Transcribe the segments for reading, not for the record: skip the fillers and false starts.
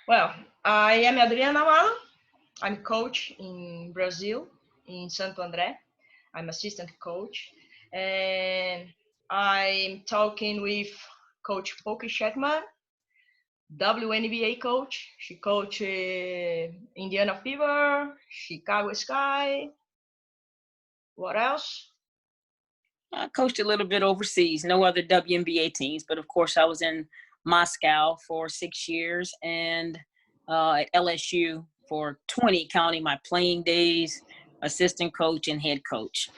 Well, I am Adriana Malo. I'm coach in Brazil, in Santo André. I'm assistant coach. And I'm talking with Coach Pokey Chatmam, WNBA coach. She coached Indiana Fever, Chicago Sky. What else? I coached a little bit overseas, no other WNBA teams, but of course I was in Moscow for 6 years and at LSU for 20, counting my playing days, assistant coach and head coach.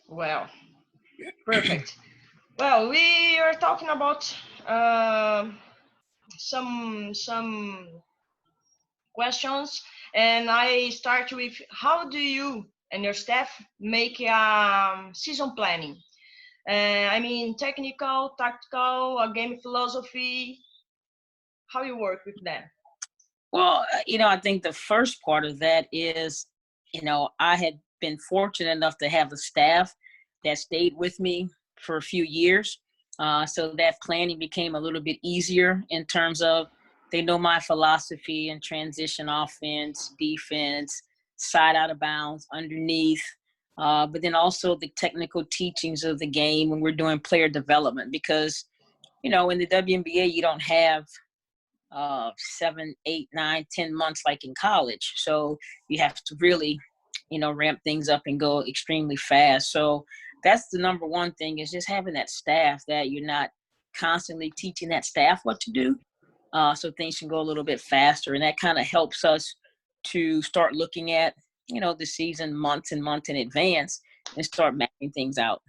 Well, perfect. Well, we are talking about some questions, and I start with how do you and your staff make season planning? I mean, technical, tactical, a game philosophy. How you work with them? Well, I think the first part of that is, I had been fortunate enough to have a staff that stayed with me for a few years. So that planning became a little bit easier in terms of they know my philosophy and transition offense, defense, side out of bounds, underneath. But then also the technical teachings of the game when we're doing player development because, in the WNBA, you don't have 7, 8, 9, 10 months like in college. So you have to really, ramp things up and go extremely fast. So that's the number one thing is just having that staff that you're not constantly teaching that staff what to do. So things can go a little bit faster. And that kind of helps us to start looking at, the season months and months in advance and start mapping things out.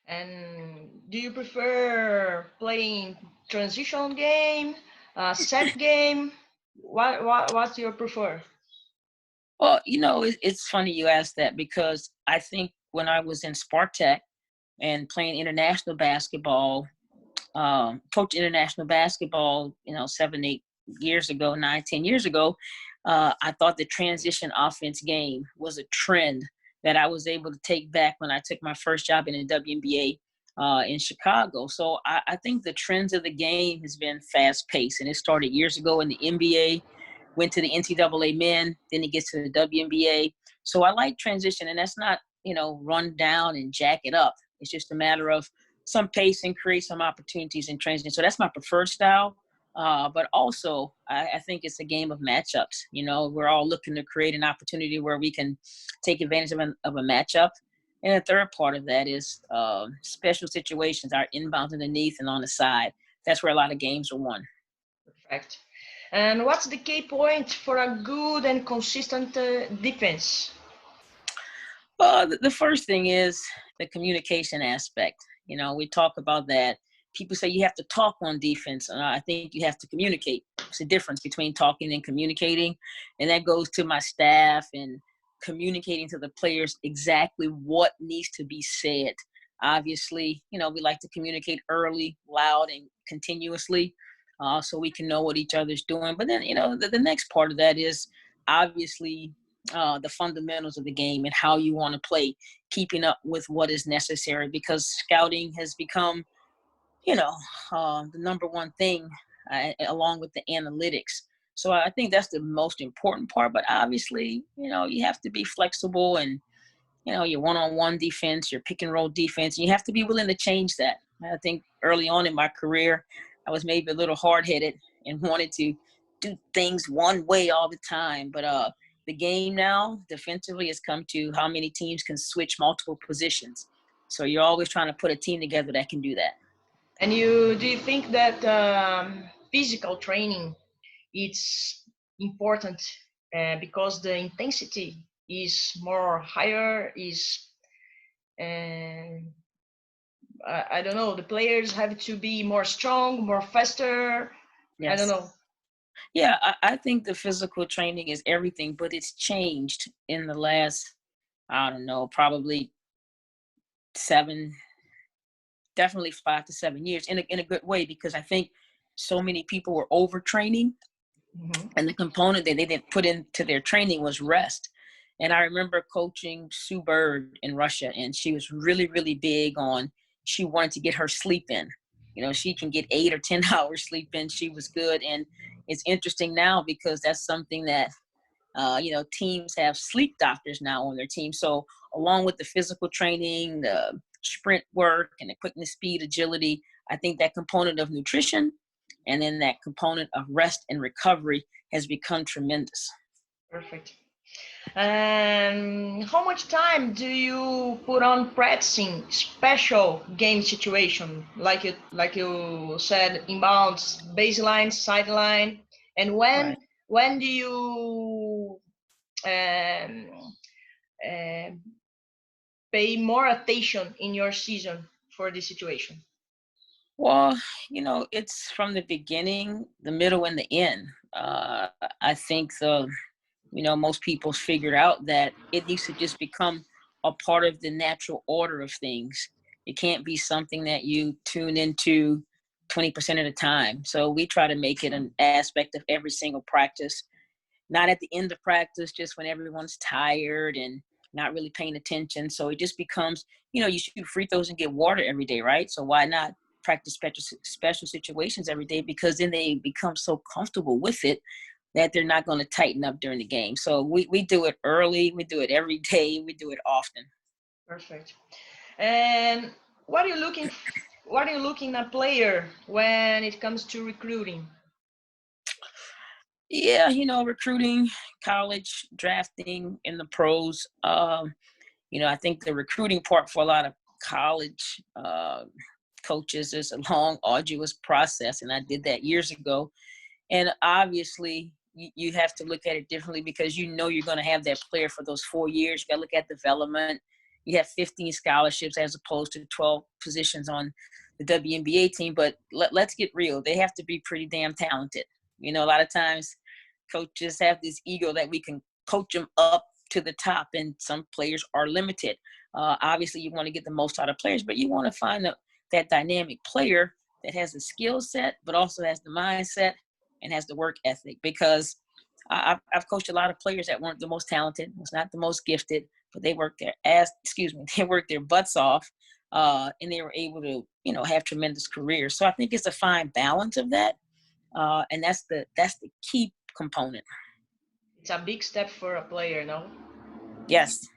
And do you prefer playing transition game, set game? What do you prefer? Well, it's funny you asked that because I think when I was in Spartak and playing international basketball, coach international basketball, 7, 8 years ago, 9, 10 years ago, I thought the transition offense game was a trend that I was able to take back when I took my first job in the WNBA in Chicago. So I think the trends of the game has been fast paced, and it started years ago in the NBA, went to the NCAA men, then it gets to the WNBA. So I like transition, and that's not, run down and jack it up. It's just a matter of some pace and create some opportunities in transition. So that's my preferred style. But also, I think it's a game of matchups. We're all looking to create an opportunity where we can take advantage of a matchup. And the third part of that is special situations, our inbounds underneath and on the side. That's where a lot of games are won. Perfect. And what's the key point for a good and consistent defense? The first thing is the communication aspect. We talk about that. People say you have to talk on defense. I think you have to communicate. It's a difference between talking and communicating. And that goes to my staff and communicating to the players exactly what needs to be said. Obviously, we like to communicate early, loud, and continuously so we can know what each other's doing. But then, the next part of that is obviously the fundamentals of the game and how you want to play, keeping up with what is necessary because scouting has become, the number one thing along with the analytics. So I think that's the most important part. But obviously, you have to be flexible and, your one-on-one defense, your pick and roll defense, and you have to be willing to change that. I think early on in my career, I was maybe a little hard-headed and wanted to do things one way all the time. But the game now defensively has come to how many teams can switch multiple positions. So you're always trying to put a team together that can do that. And do you think that physical training is important because the intensity is more higher? Uh, I don't know. The players have to be more strong, more faster. I don't Yes. know. Yeah, I think the physical training is everything, but it's changed in the last, I don't know, probably 7, definitely 5 to 7 years in a good way, because I think so many people were overtraining, and the component that they didn't put into their training was rest. And I remember coaching Sue Bird in Russia, and she was really, really big on, she wanted to get her sleep in. she can get 8 or 10 hours sleep and she was good. And it's interesting now because that's something that teams have sleep doctors now on their team. So along with the physical training, the sprint work, and the quickness, speed, agility, I think that component of nutrition and then that component of rest and recovery has become tremendous. Perfect. And how much time do you put on practicing special game situation, like you said, inbounds, baseline, sideline, and Right. when do you um, uh, pay more attention in your season for this situation? Well, it's from the beginning, the middle, and the end. I think most people figured out that it needs to just become a part of the natural order of things. It can't be something that you tune into 20% of the time. So we try to make it an aspect of every single practice, not at the end of practice, just when everyone's tired and not really paying attention. So it just becomes, you shoot free throws and get water every day, right? So why not practice special situations every day? Because then they become so comfortable with it that they're not going to tighten up during the game. So we do it early, we do it every day, we do it often. Perfect. And what are you looking what are you looking at player when it comes to recruiting? Yeah, recruiting, college, drafting, in the pros. I think the recruiting part for a lot of college coaches is a long, arduous process, and I did that years ago. And obviously, you have to look at it differently because you're going to have that player for those 4 years. You got to look at development. You have 15 scholarships as opposed to 12 positions on the WNBA team. But let's get real. They have to be pretty damn talented. A lot of times coaches have this ego that we can coach them up to the top, and some players are limited. Obviously, you want to get the most out of players, but you want to find that dynamic player that has the skill set, but also has the mindset and has the work ethic. Because I've coached a lot of players that weren't the most talented, was not the most gifted, but they worked they worked their butts off, and they were able to, have tremendous careers. So I think it's a fine balance of that, and that's the key component. It's a big step for a player, no? Yes.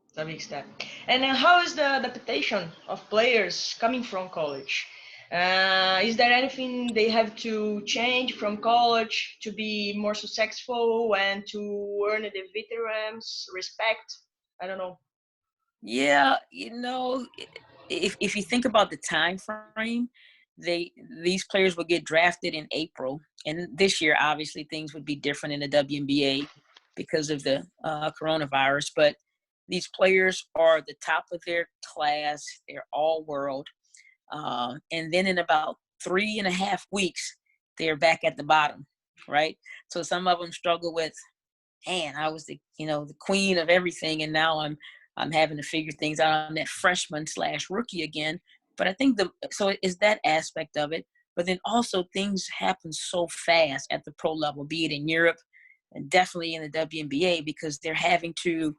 It's a big step. And then how is the adaptation of players coming from college? Is there anything they have to change from college to be more successful and to earn the veterans' respect? I don't know. Yeah, if you think about the time frame, these players will get drafted in April, and this year obviously things would be different in the WNBA because of the coronavirus. But these players are the top of their class; they're all world, and then in about 3.5 weeks, they're back at the bottom, right? So some of them struggle with, man, I was the queen of everything, and now I'm having to figure things out. I'm that freshman/rookie again. But I think so is that aspect of it. But then also things happen so fast at the pro level, be it in Europe and definitely in the WNBA, because they're having to.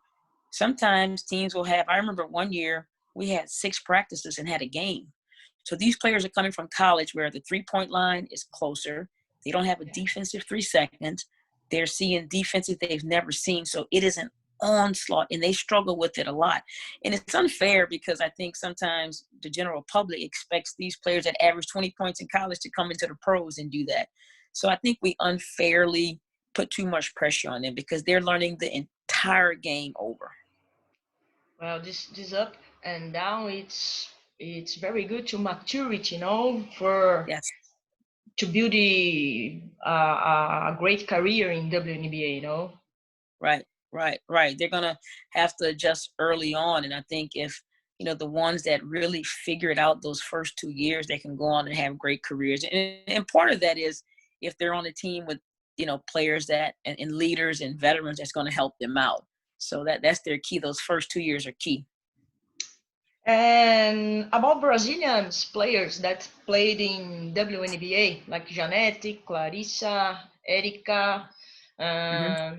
Sometimes teams will have. I remember one year we had 6 practices and had a game. So these players are coming from college where the 3-point line is closer. They don't have a defensive 3 seconds. They're seeing defenses they've never seen. So it is an onslaught, and they struggle with it a lot. And it's unfair because I think sometimes the general public expects these players that average 20 points in college to come into the pros and do that. So I think we unfairly put too much pressure on them because they're learning the entire game over. Well, this up and down, it's very good to maturity, for Yes. to build a great career in WNBA. Right, right. They're gonna have to adjust early on, and I think if the ones that really figure it out those first 2 years, they can go on and have great careers. And part of that is if they're on a team with players that and leaders and veterans that's going to help them out. So that's their key. Those first 2 years are key. And about Brazilians players that played in WNBA, like Janete, Clarissa, Erika, Hmm.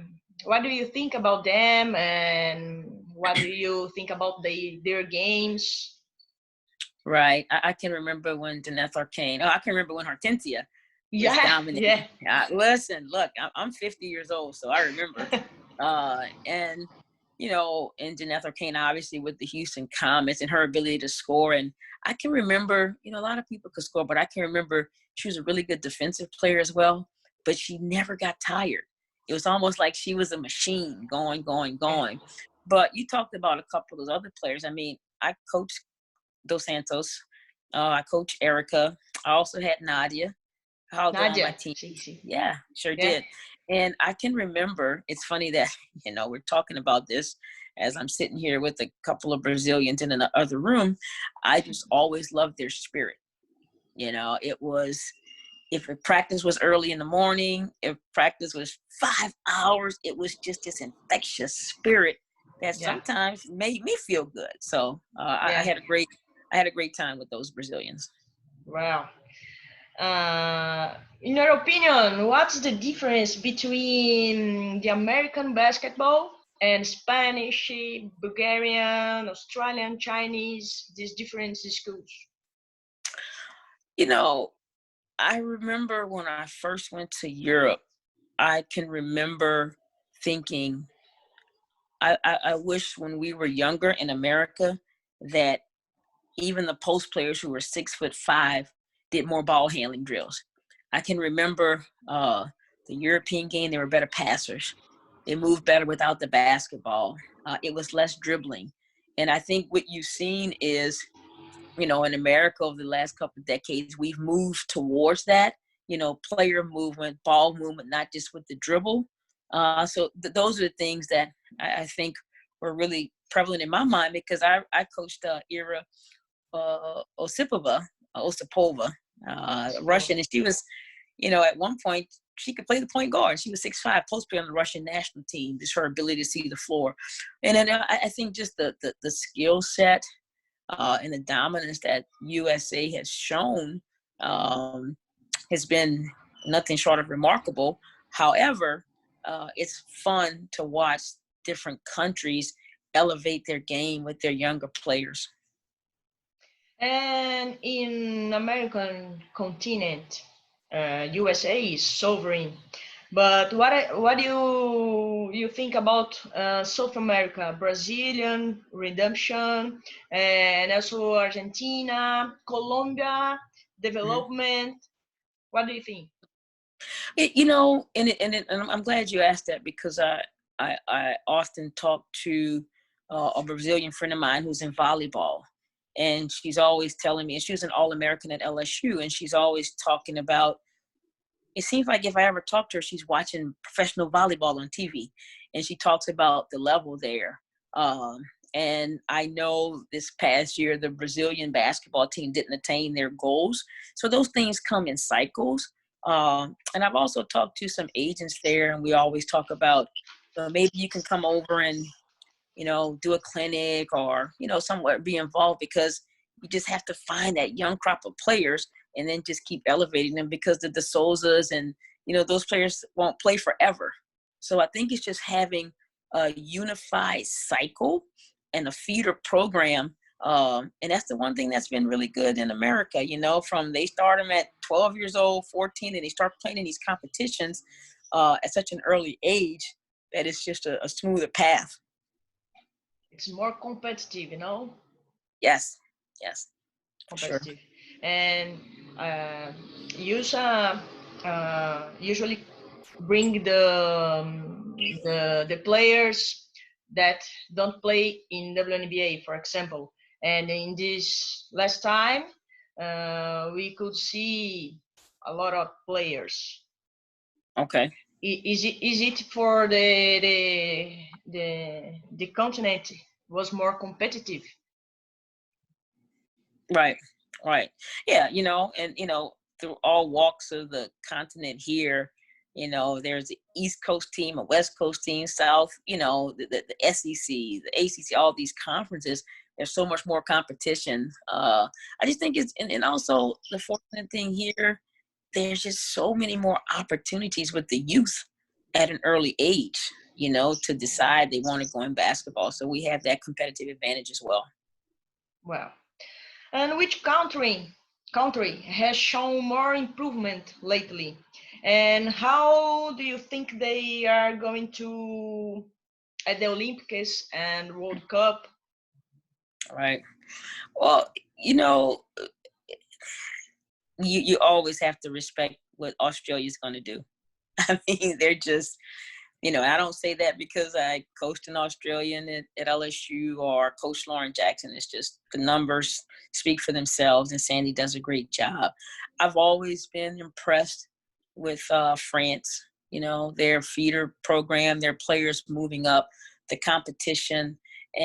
what do you think about them, and what do you think about their games? Right. I can remember when Deneth Arcane. Oh, I can remember when Hortensia was Yeah, dominating. yeah. Listen, look, I'm 50 years old, so I remember. And and Janeth Arcane, obviously with the Houston Comets and her ability to score. And I can remember, a lot of people could score, but I can remember she was a really good defensive player as well. But she never got tired. It was almost like she was a machine, going, going, going. But you talked about a couple of those other players. I mean, I coached Dos Santos. I coached Erica. I also had Nadia Haldo on my Nadia, team. sí, sí. Yeah, sure Yeah. did. And I can remember, it's funny that, we're talking about this as I'm sitting here with a couple of Brazilians in another room. I just always loved their spirit. It was, if a practice was early in the morning, if practice was 5 hours, it was just this infectious spirit that Yeah. sometimes made me feel good. So I Yeah. had a great time with those Brazilians. Wow. In your opinion, what's the difference between the American basketball and Spanish, Bulgarian, Australian, Chinese, these different schools? I remember when I first went to Europe, I can remember thinking, I wish when we were younger in America that even the post players who were 6'5" did more ball handling drills. I can remember the European game, they were better passers. They moved better without the basketball. It was less dribbling. And I think what you've seen is, in America over the last couple of decades, we've moved towards that, player movement, ball movement, not just with the dribble. So those are the things that I think were really prevalent in my mind, because I coached Ira Osipova, Russian, and she was, at one point she could play the point guard. She was 6'5", post player on the Russian national team. Just her ability to see the floor, and then I think just the skill set and the dominance that USA has shown has been nothing short of remarkable. However, it's fun to watch different countries elevate their game with their younger players. And in American continent, USA is sovereign. But what do you think about South America, Brazilian redemption, and also Argentina, Colombia Mhm. development? What do you think? And I'm glad you asked that, because I often talk to a Brazilian friend of mine who's in volleyball, and she's always telling me, and she was an All-American at LSU, and she's always talking about, it seems like if I ever talk to her, she's watching professional volleyball on TV, and she talks about the level there. Um, and I know this past year, the Brazilian basketball team didn't attain their goals. So those things come in cycles. And I've also talked to some agents there, and we always talk about, maybe you can come over and, do a clinic, or, somewhere be involved, because you just have to find that young crop of players and then just keep elevating them, because the Souzas and, those players won't play forever. So I think it's just having a unified cycle and a feeder program. And that's the one thing that's been really good in America, from they start them at 12 years old, 14, and they start playing in these competitions at such an early age that it's just a smoother path. It's more competitive, Yes, yes, for sure. competitive, and uh, usually bring the players that don't play in WNBA, for example. And in this last time, we could see a lot of players. Okay. Is it for the continent was more competitive? Right, right. Yeah, and through all walks of the continent here, there's the East Coast team, a West Coast team, South, the SEC, the ACC, all these conferences. There's so much more competition. I just think and also the fortunate thing here, there's just so many more opportunities with the youth at an early age, to decide they want to go in basketball. So we have that competitive advantage as well. Well, And which country has shown more improvement lately? And how do you think they are going to at the Olympics and World Cup? Right. Well, you know, you always have to respect what Australia's going to do. I mean, they're just, I don't say that because I coached an Australian at LSU or Coach Lauren Jackson. It's just the numbers speak for themselves, and Sandy does a great job. I've always been impressed with France, their feeder program, their players moving up, the competition.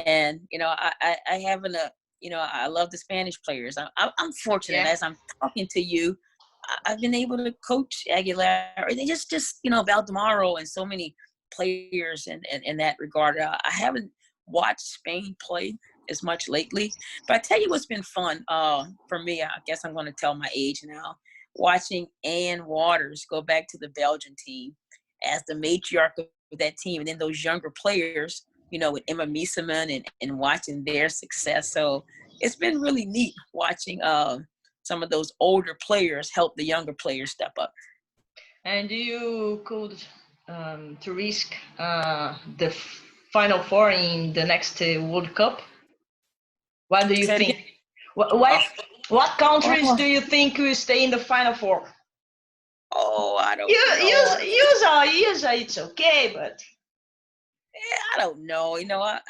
And, I haven't I love the Spanish players. I'm fortunate Yeah. as I'm talking to you. I've been able to coach Aguilar. They just Valdemaro and so many players in that regard. I haven't watched Spain play as much lately, but I tell you what's been fun for me. I guess I'm going to tell my age now. Watching Ann Waters go back to the Belgian team as the matriarch of that team, and then those younger players, with Emma Mieseman and watching their success. So it's been really neat watching some of those older players help the younger players step up. And you could to risk the Final Four in the next World Cup? What do you Say it again. think? What countries Oh, do you think will stay in the Final Four? I don't know. It's okay, but I don't know.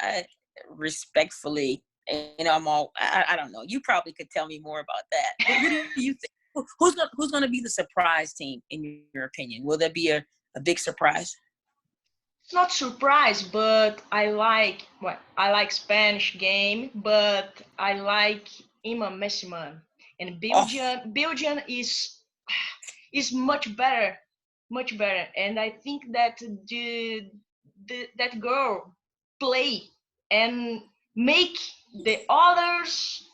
I respectfully, I don't know. You probably could tell me more about that. What do you think? Who's gonna be the surprise team in your opinion? Will there be a big surprise? it's not surprise. But I like Spanish game, but I like Ima Messiman, and Oh, Belgium is much better, and I think that that girl play and make the others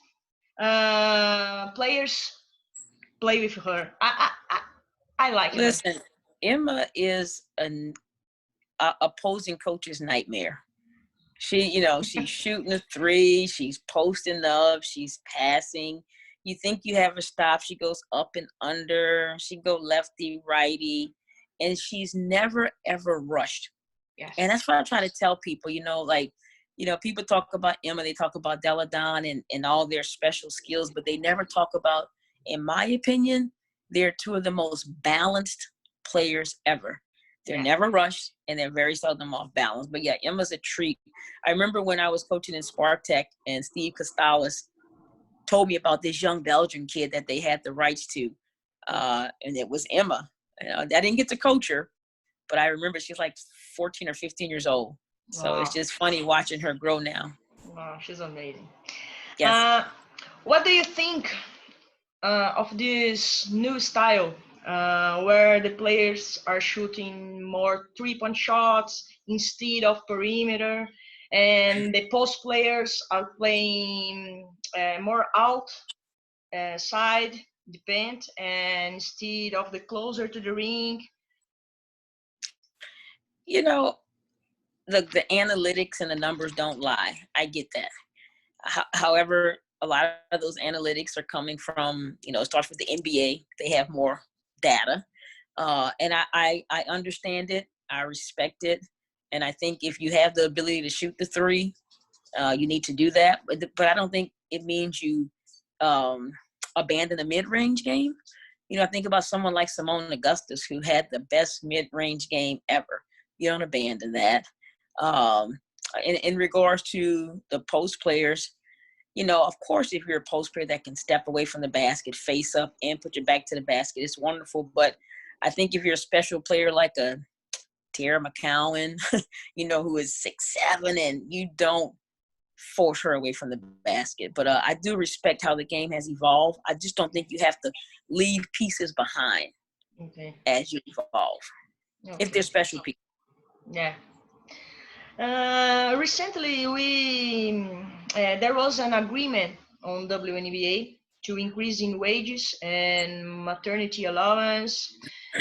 players play with her. I like her. listen, Emma is an opposing coach's nightmare. She's shooting a three, she's posting up, she's passing. You think you have her stop, she goes up and under, she go lefty, righty, and she's never ever rushed. Yes. And that's what I try to tell people, people talk about Emma, they talk about Deladon and all their special skills, but they never talk about, in my opinion, they're two of the most balanced players ever. They're Yeah. never rushed, and they're very seldom off balance. But yeah, Emma's a treat. I remember when I was coaching in Spark Tech, and Steve Costalis told me about this young Belgian kid that they had the rights to, and it was Emma. I didn't get to coach her, but I remember she's like 14 or 15 years old. So it's Wow. just funny watching her grow now. Wow, she's amazing. Yes. What do you think of this new style where the players are shooting more three-point shots instead of perimeter, and the post players are playing more out side depend and instead of the closer to the ring? The analytics and the numbers don't lie. I get that. However, a lot of those analytics are coming from, it starts with the NBA. They have more data. And I understand it. I respect it. And I think if you have the ability to shoot the three, you need to do that. But I don't think it means you abandon the mid-range game. I think about someone like Simone Augustus, who had the best mid-range game ever. You don't abandon that. In regards to the post players, of course, if you're a post player that can step away from the basket, face up, and put your back to the basket, it's wonderful. But I think if you're a special player like a Tara McCowan, who is 6'7", and you don't force her away from the basket. But I do respect how the game has evolved. I just don't think you have to leave pieces behind as you evolve. Okay. If they're special people. Yeah. Recently, there was an agreement on WNBA to increase in wages and maternity allowance.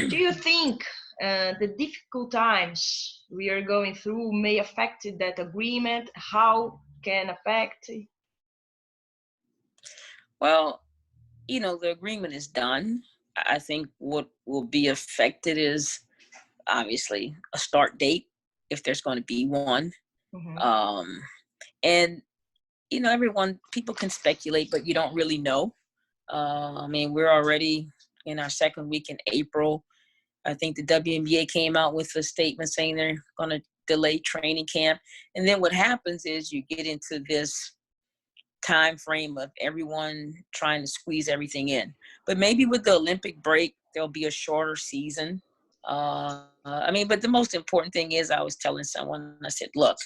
Do you think the difficult times we are going through may affect that agreement? How can affect? Well, the agreement is done. I think what will be affected is obviously a start date, if there's going to be one. Mm-hmm. Um, and, people can speculate, but you don't really know. I mean, we're already in our second week in April. I think the WNBA came out with a statement saying they're going to delay training camp. And then what happens is you get into this time frame of everyone trying to squeeze everything in. But maybe with the Olympic break, there'll be a shorter season. I mean, but the most important thing is I was telling someone, I said, look,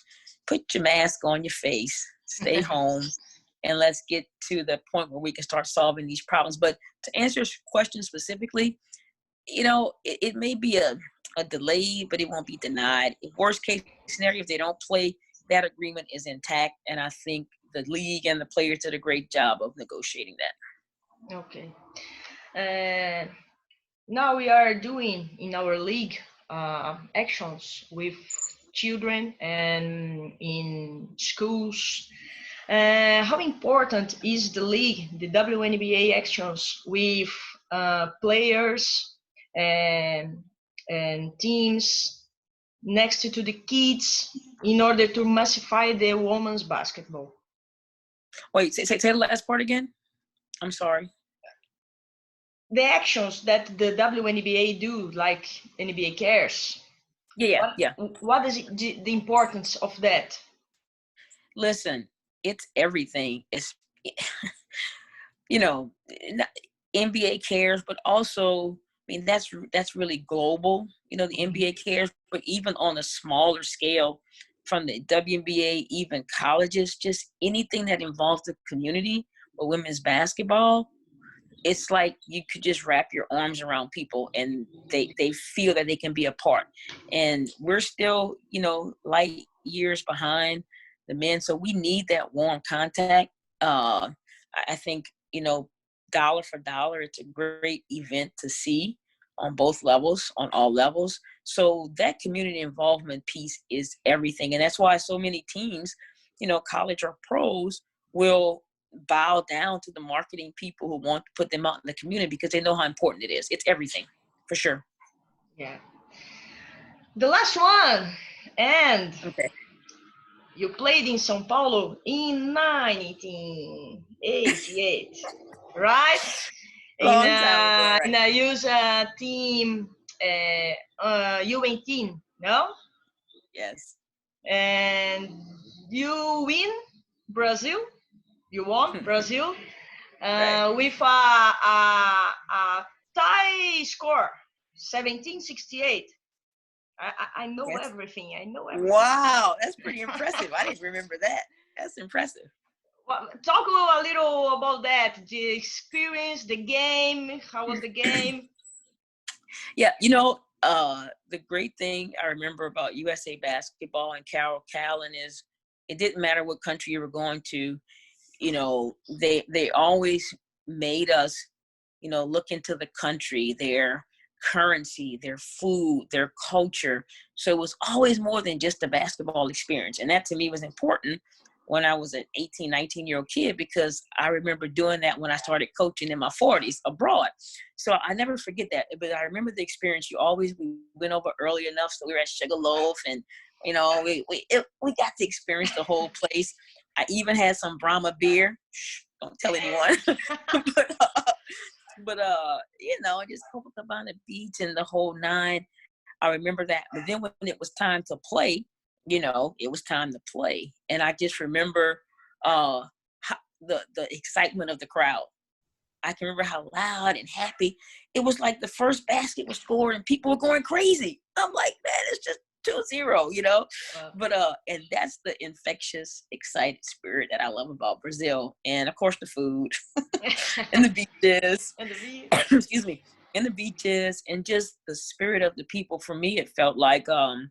put your mask on your face, stay home, and let's get to the point where we can start solving these problems. But to answer your question specifically, it may be a delay, but it won't be denied. Worst case scenario, if they don't play, that agreement is intact. And I think the league and the players did a great job of negotiating that. Okay. Uh, Now we are doing in our league actions with children and in schools. How important is the league, the WNBA actions with players and teams next to the kids in order to massify the women's basketball? Wait, say the last part again. I'm sorry. The actions that the WNBA do, like NBA Cares. Yeah. What is the importance of that? Listen, it's everything. It's you know, NBA cares, but also, I mean, that's really global. The NBA cares, but even on a smaller scale, from the WNBA, even colleges, just anything that involves the community or women's basketball, it's like you could just wrap your arms around people and they feel that they can be a part. And we're still, light years behind the men, so we need that warm contact. I think, dollar for dollar, it's a great event to see on both levels, on all levels. So that community involvement piece is everything. And that's why so many teams, college or pros, will bow down to the marketing people who want to put them out in the community because they know how important it is. It's everything, for sure. Yeah. The last one, and Okay. you played in São Paulo in 1988, right? Long time ago, In right? a use team, UN team, no? Yes. And you win Brazil. You won Brazil Right. with a tie score, 1768. I know Yes. everything. I know everything. Wow, that's pretty impressive. I didn't remember that. That's impressive. Well, talk a little about that. The experience, the game. How was the game? Yeah, the great thing I remember about USA basketball and Carol Callen is it didn't matter what country you were going to, they always made us, look into the country, their currency, their food, their culture. So it was always more than just a basketball experience. And that to me was important when I was an 18, 19-year-old kid, because I remember doing that when I started coaching in my 40s abroad. So I never forget that. But I remember the experience. We went over early enough, so we were at Sugarloaf, and we got to experience the whole place. I even had some Brahma beer. Shh, don't tell anyone. but just Copacabana Beach and the whole nine. I remember that. But then when it was time to play, it was time to play. And I just remember the excitement of the crowd. I can remember how loud and happy. It was like the first basket was scored and people were going crazy. I'm like, man, it's just 2-0. But and that's the infectious, excited spirit that I love about Brazil. And of course the food and the beaches. And the beach. Excuse me. And the beaches and just the spirit of the people. For me, it felt like I'm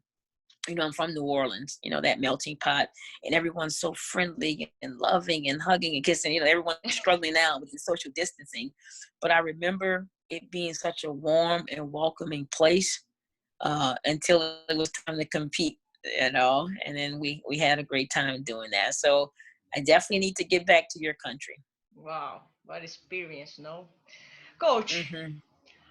from New Orleans, that melting pot, and everyone's so friendly and loving and hugging and kissing. Everyone's struggling now with the social distancing. But I remember it being such a warm and welcoming place until it was time to compete, and then we had a great time doing that. So I definitely need to get back to your country. Wow. what experience, no? Coach, Mm-hmm.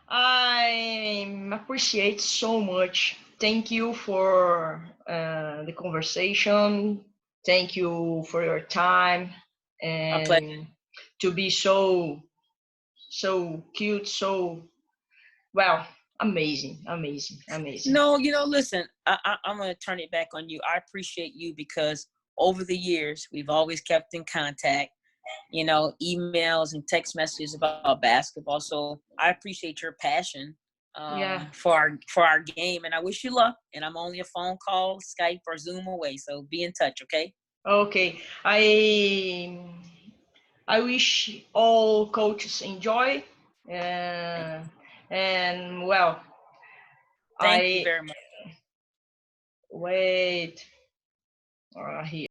I appreciate so much. Thank you for the conversation. Thank you for your time My pleasure. and to be so cute, so well, amazing, amazing, amazing. No, listen, I'm going to turn it back on you. I appreciate you because over the years, we've always kept in contact, emails and text messages about basketball. So I appreciate your passion Yeah. for our game, and I wish you luck. And I'm only a phone call, Skype, or Zoom away. So be in touch, okay? Okay. I wish all coaches enjoy. Uh, and well, Thank you I very much. wait here.